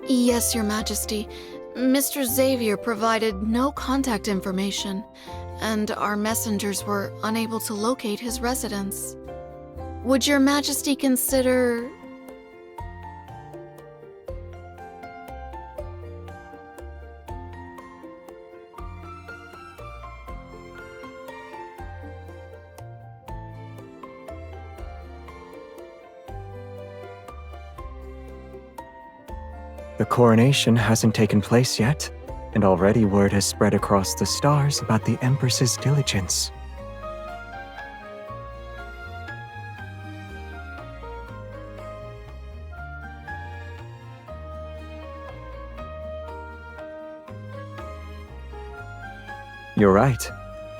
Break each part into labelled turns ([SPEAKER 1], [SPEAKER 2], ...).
[SPEAKER 1] Yes, Your Majesty. Mr. Xavier provided no contact information, and our messengers were unable to locate his residence. Would Your Majesty consider...
[SPEAKER 2] The coronation hasn't taken place yet, and already word has spread across the stars about the Empress's diligence. You're right.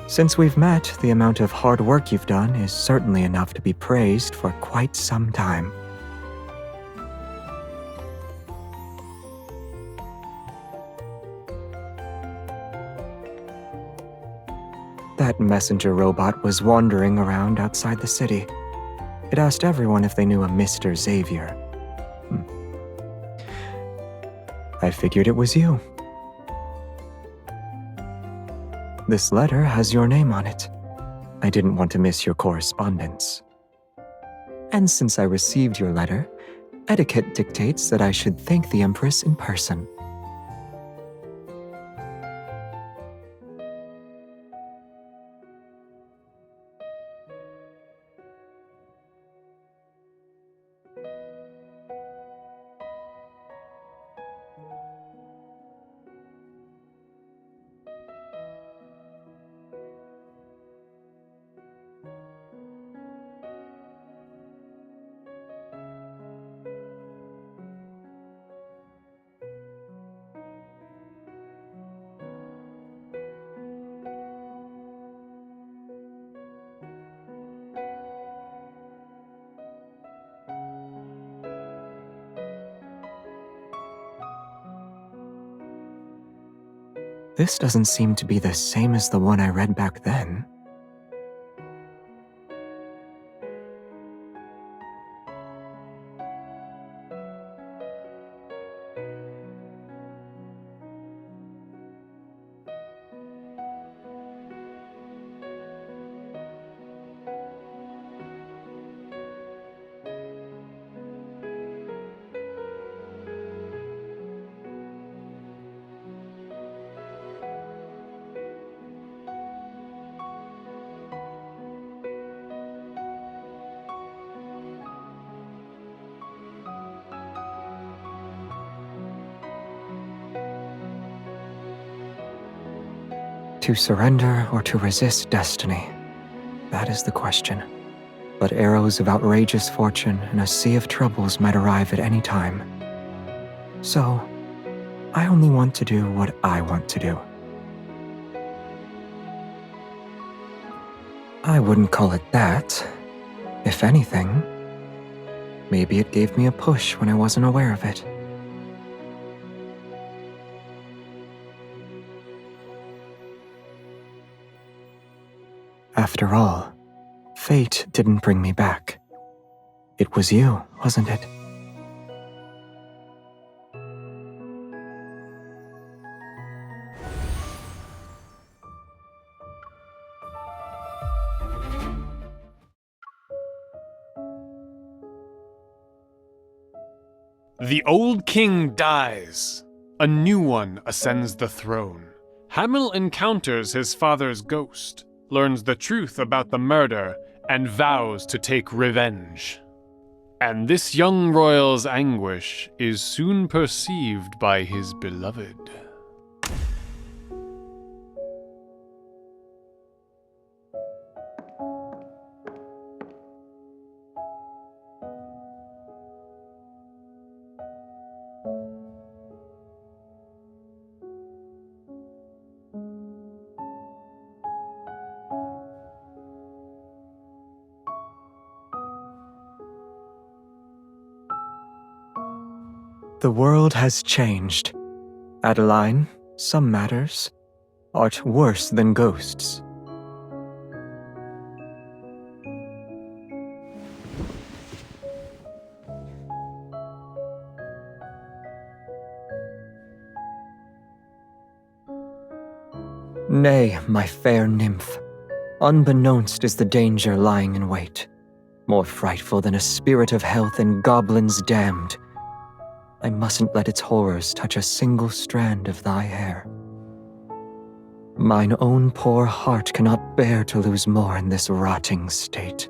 [SPEAKER 2] Since we've met, the amount of hard work you've done is certainly enough to be praised for quite some time. That messenger robot was wandering around outside the city. It asked everyone if they knew a Mr. Xavier. I figured it was you. This letter has your name on it. I didn't want to miss your correspondence. And since I received your letter, etiquette dictates that I should thank the Empress in person. This doesn't seem to be the same as the one I read back then. To surrender or to resist destiny? That is the question. But arrows of outrageous fortune and a sea of troubles might arrive at any time. So, I only want to do what I want to do. I wouldn't call it that. If anything, maybe it gave me a push when I wasn't aware of it. After all, fate didn't bring me back. It was you, wasn't it?
[SPEAKER 3] The old king dies. A new one ascends the throne. Hamil encounters his father's ghost, learns the truth about the murder, and vows to take revenge. And this young royal's anguish is soon perceived by his beloved.
[SPEAKER 2] The world has changed. Adeline, some matters art worse than ghosts. Nay, my fair nymph. Unbeknownst is the danger lying in wait, more frightful than a spirit of health and goblins damned. I mustn't let its horrors touch a single strand of thy hair. Mine own poor heart cannot bear to lose more in this rotting state.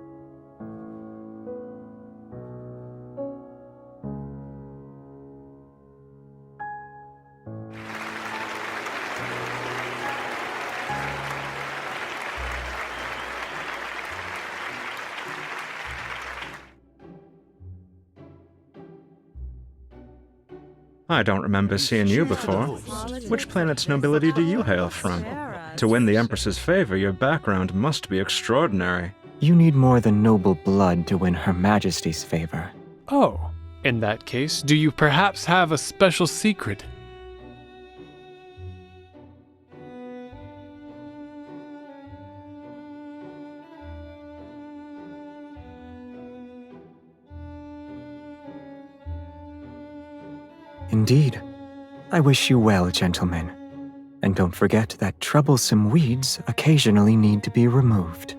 [SPEAKER 4] I don't remember seeing you before. Which planet's nobility do you hail from? To win the Empress's favor, your background must be extraordinary.
[SPEAKER 2] You need more than noble blood to win Her Majesty's favor.
[SPEAKER 3] Oh, in that case, do you perhaps have a special secret?
[SPEAKER 2] Indeed. I wish you well, gentlemen. And don't forget that troublesome weeds occasionally need to be removed.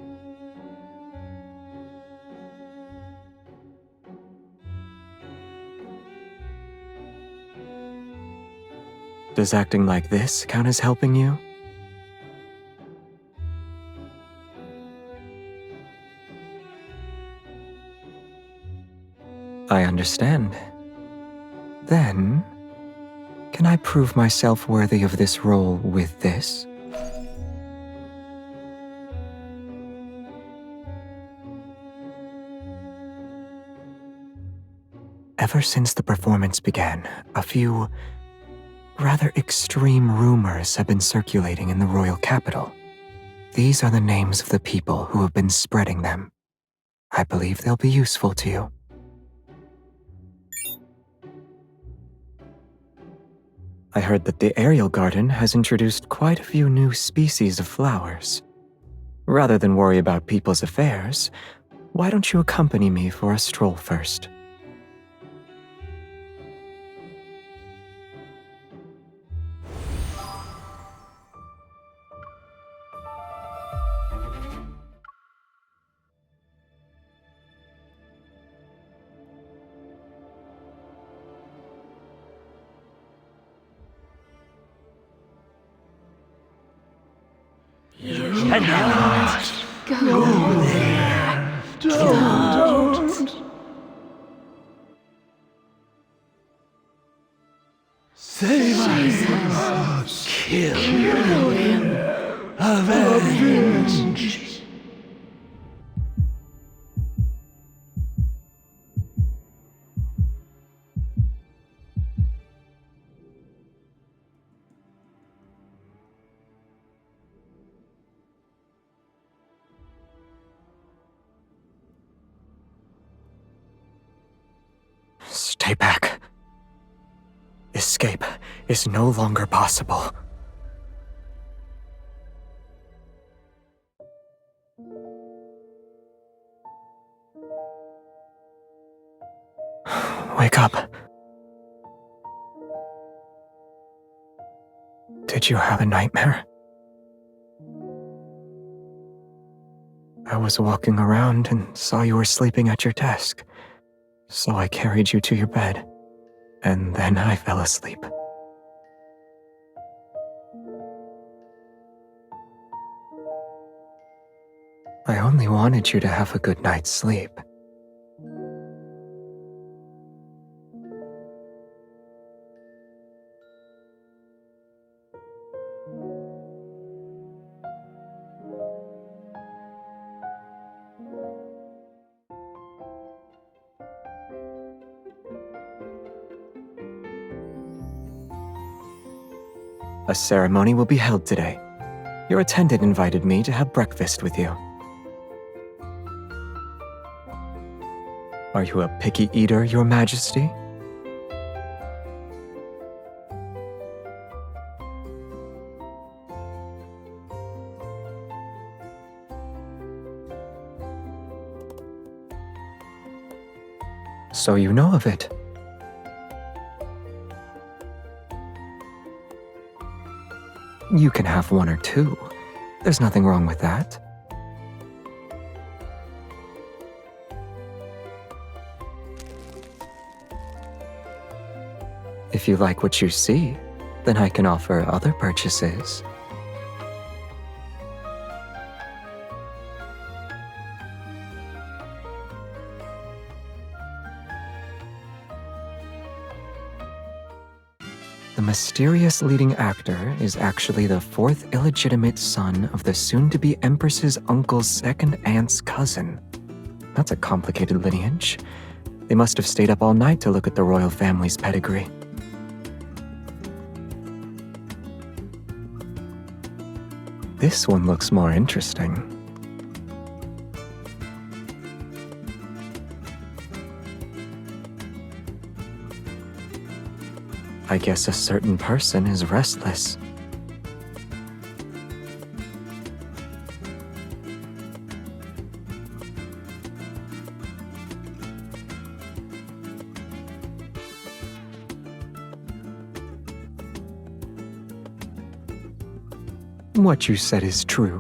[SPEAKER 2] Does acting like this count as helping you? I understand. Then, can I prove myself worthy of this role with this? Ever since the performance began, a few rather extreme rumors have been circulating in the royal capital. These are the names of the people who have been spreading them. I believe they'll be useful to you. I heard that the Aerial Garden has introduced quite a few new species of flowers. Rather than worry about people's affairs, why don't you accompany me for a stroll first?
[SPEAKER 5] Save us! Kill him! Avenge!
[SPEAKER 2] Stay back. Escape is no longer possible. Wake up. Did you have a nightmare? I was walking around and saw you were sleeping at your desk, so I carried you to your bed. And then I fell asleep. I only wanted you to have a good night's sleep. A ceremony will be held today. Your attendant invited me to have breakfast with you. Are you a picky eater, Your Majesty? So you know of it. You can have one or two. There's nothing wrong with that. If you like what you see, then I can offer other purchases. The mysterious leading actor is actually the fourth illegitimate son of the soon-to-be Empress's uncle's second aunt's cousin. That's a complicated lineage. They must have stayed up all night to look at the royal family's pedigree. This one looks more interesting. I guess a certain person is restless. What you said is true.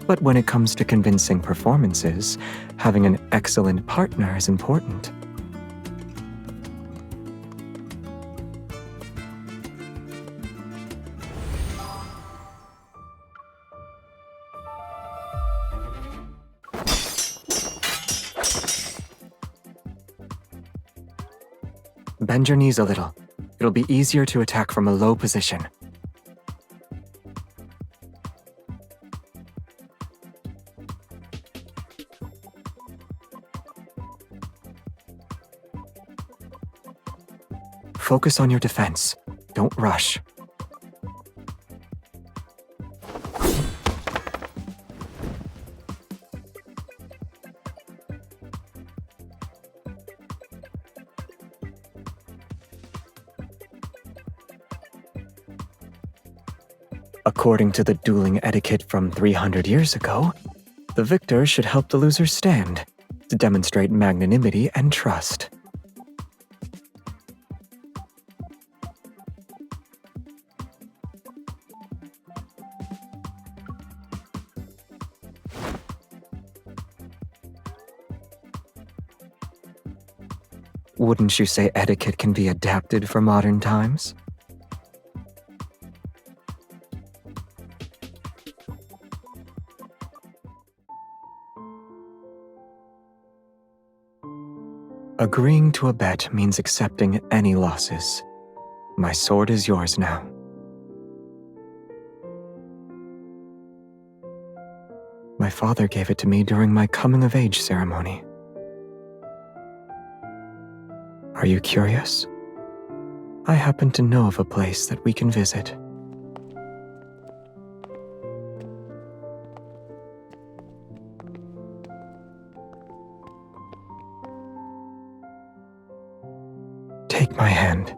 [SPEAKER 2] But when it comes to convincing performances, having an excellent partner is important. Bend your knees a little. It'll be easier to attack from a low position. Focus on your defense. Don't rush. According to the dueling etiquette from 300 years ago, the victor should help the loser stand to demonstrate magnanimity and trust. Wouldn't you say etiquette can be adapted for modern times? Agreeing to a bet means accepting any losses. My sword is yours now. My father gave it to me during my coming-of-age ceremony. Are you curious? I happen to know of a place that we can visit. Take my hand.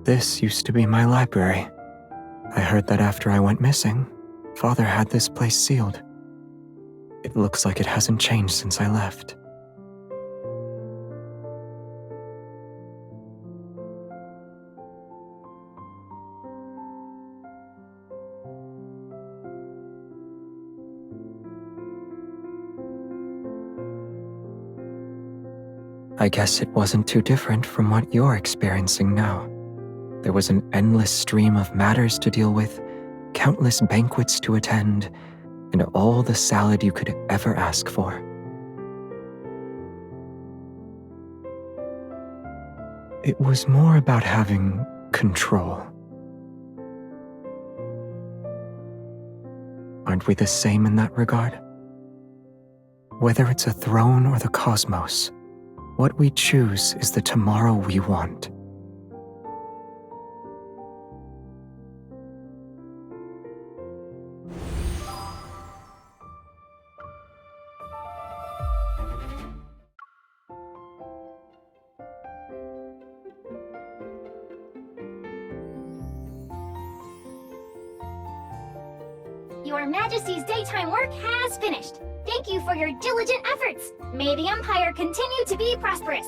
[SPEAKER 2] This used to be my library. I heard that after I went missing, Father had this place sealed. It looks like it hasn't changed since I left. I guess it wasn't too different from what you're experiencing now. There was an endless stream of matters to deal with, countless banquets to attend, and all the salad you could ever ask for. It was more about having control. Aren't we the same in that regard? Whether it's a throne or the cosmos, what we choose is the tomorrow we want.
[SPEAKER 6] Your Majesty's daytime work has finished. Thank you for your diligent efforts. May the Empire continue to be prosperous.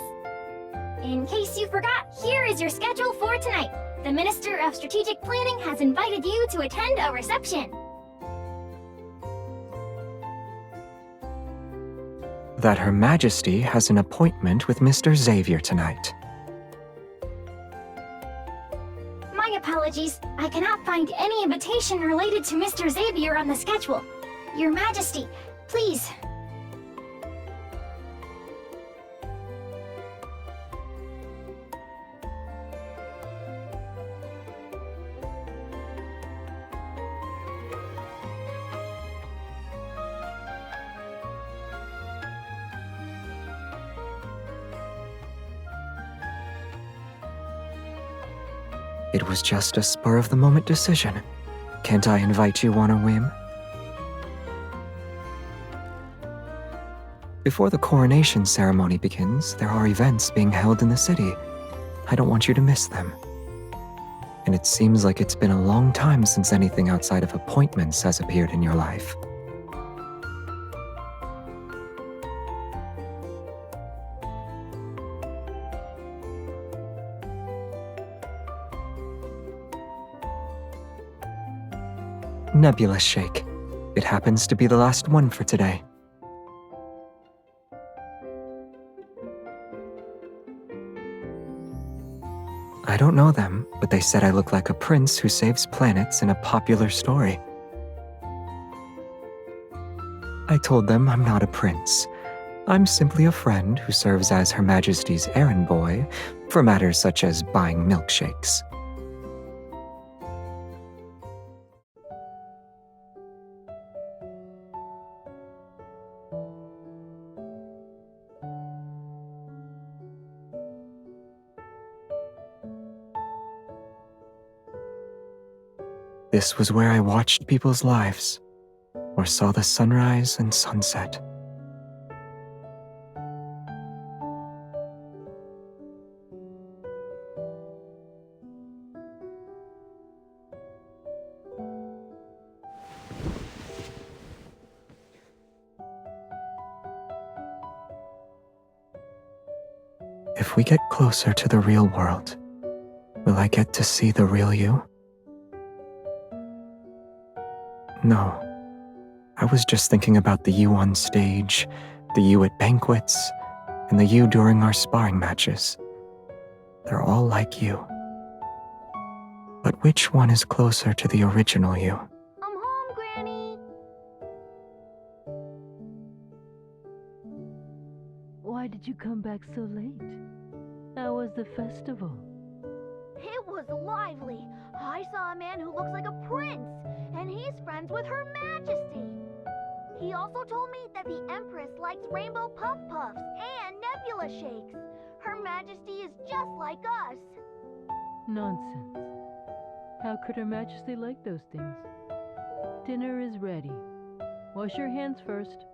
[SPEAKER 6] In case you forgot, here is your schedule for tonight. The Minister of Strategic Planning has invited you to attend a reception.
[SPEAKER 2] That Her Majesty has an appointment with Mr. Xavier tonight.
[SPEAKER 6] My apologies. I cannot find any invitation related to Mr. Xavier on the schedule. Your Majesty, please.
[SPEAKER 2] It was just a spur-of-the-moment decision. Can't I invite you on a whim? Before the coronation ceremony begins, there are events being held in the city. I don't want you to miss them. And it seems like it's been a long time since anything outside of appointments has appeared in your life. Nebula Shake. It happens to be the last one for today. I don't know them, but they said I look like a prince who saves planets in a popular story. I told them I'm not a prince. I'm simply a friend who serves as Her Majesty's errand boy for matters such as buying milkshakes. This was where I watched people's lives, or saw the sunrise and sunset. If we get closer to the real world, will I get to see the real you? No, I was just thinking about the you on stage, the you at banquets, and the you during our sparring matches. They're all like you. But which one is closer to the original you?
[SPEAKER 6] I'm home, Granny.
[SPEAKER 5] Why did you come back so late? How was the festival?
[SPEAKER 6] It was lively. I saw a man who looks like a prince, and he's friends with Her Majesty. He also told me that the Empress likes rainbow puff puffs and nebula shakes. Her Majesty is just like us.
[SPEAKER 5] Nonsense. How could Her Majesty like those things? Dinner is ready. Wash your hands first.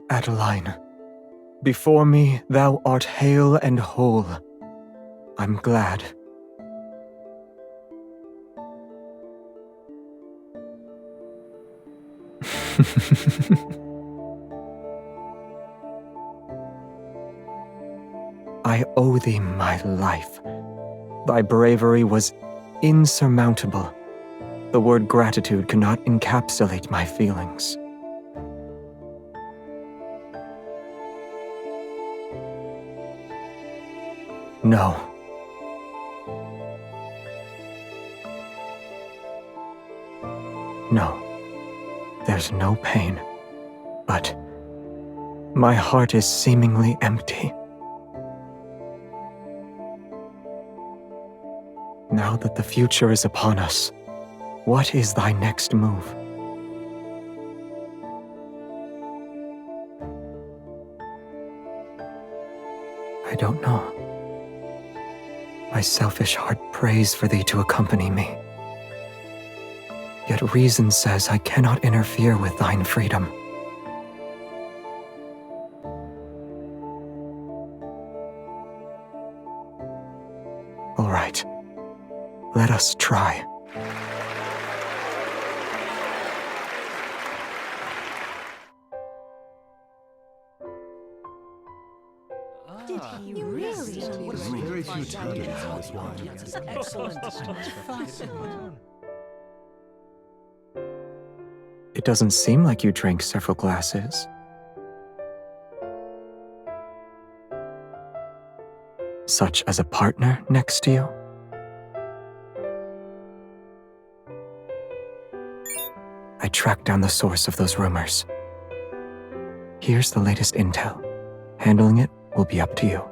[SPEAKER 2] Adeline, before me thou art hale and whole. I'm glad. I owe thee my life. Thy bravery was insurmountable. The word gratitude cannot encapsulate my feelings. No. No. There's no pain. But my heart is seemingly empty. Now that the future is upon us, what is thy next move? I don't know. My selfish heart prays for thee to accompany me. Yet reason says I cannot interfere with thine freedom. All right, let us try.
[SPEAKER 7] Did he really?
[SPEAKER 8] Very few times with wine.
[SPEAKER 7] Excellent.
[SPEAKER 2] It doesn't seem like you drank several glasses. Such as a partner next to you? I tracked down the source of those rumors. Here's the latest intel. Handling it will be up to you.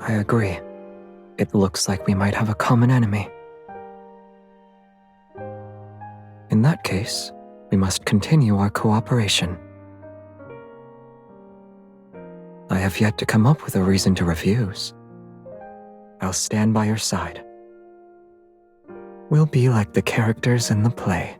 [SPEAKER 2] I agree. It looks like we might have a common enemy. In that case, we must continue our cooperation. I have yet to come up with a reason to refuse. I'll stand by your side. We'll be like the characters in the play.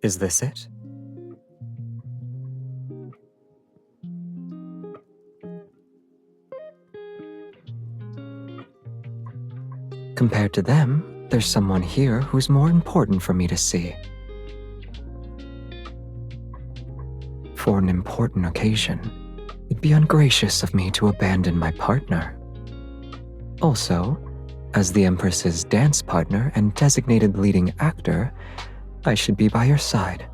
[SPEAKER 2] Is this it? Compared to them, there's someone here who's more important for me to see. For an important occasion, it'd be ungracious of me to abandon my partner. Also, as the Empress's dance partner and designated leading actor, I should be by your side.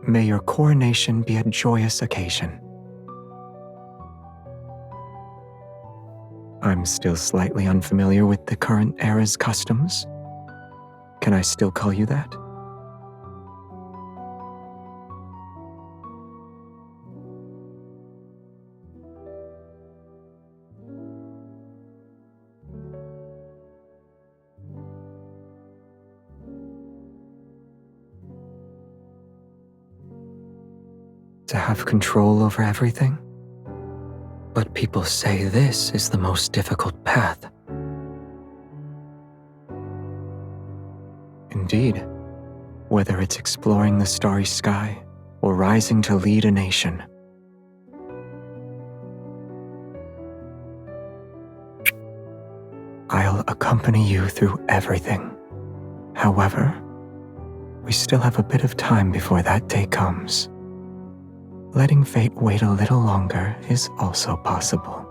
[SPEAKER 2] May your coronation be a joyous occasion. I'm still slightly unfamiliar with the current era's customs. Can I still call you that? To have control over everything? But people say this is the most difficult path. Indeed, whether it's exploring the starry sky or rising to lead a nation. I'll accompany you through everything. However, we still have a bit of time before that day comes. Letting fate wait a little longer is also possible.